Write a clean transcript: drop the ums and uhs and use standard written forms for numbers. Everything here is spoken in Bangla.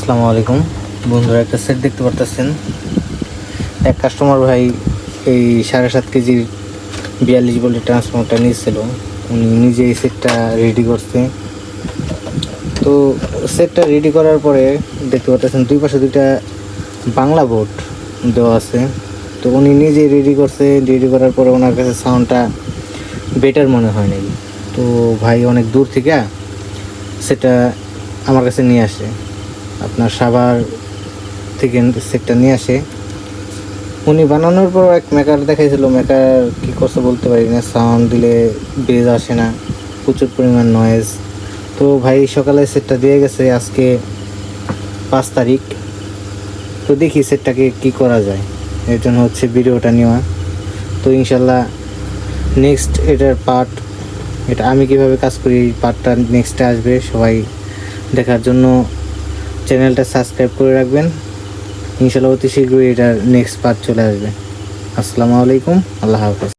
আসসালামু আলাইকুম বন্ধুরা, একটা সেট দেখতে পারতেছেন। এক কাস্টমার ভাই এই 7.5 কেজির 42 ভোল্টের ট্রান্সফর্মারটা নিয়েছিল। উনি নিজে এই সেটটা রেডি করছে। তো সেটটা রেডি করার পরে দেখতে পাচ্ছেন দুই পাশে দুইটা বাংলা বোর্ড দেওয়া আছে। তো উনি নিজেই রেডি করছে। রেডি করার পরে ওনার কাছে সাউন্ডটা বেটার মনে হয় নাই। তো ভাই অনেক দূর থেকে সেটা আমার কাছে নিয়ে আসে, আপনার সাভার থেকে সেটটা নিয়ে আসে। উনি বানানোর পর এক মেকার দেখাইছিল, মেকার কী করছে বলতে পারি না, সাউন্ড দিলে বেজ আসে না, প্রচুর পরিমাণ নয়েজ। তো ভাই সকালে সেটটা দিয়ে গেছে, আজকে 5 তারিখ। তো দেখি সেটটাকে কি করা যায়, এর জন্য হচ্ছে ভিডিওটা নেওয়া। তো ইনশাল্লাহ নেক্সট এটার পার্ট, এটা আমি কিভাবে কাজ করি এই পার্টটা নেক্সটে আসবে। সবাই দেখার জন্য চ্যানেলটা সাবস্ক্রাইব করে রাখবেন। ইনশাল্লাহ অতি শীঘ্রই এটার নেক্সট পার্ট চলে আসবে। আসসালামু আলাইকুম, আল্লাহ হাফেজ।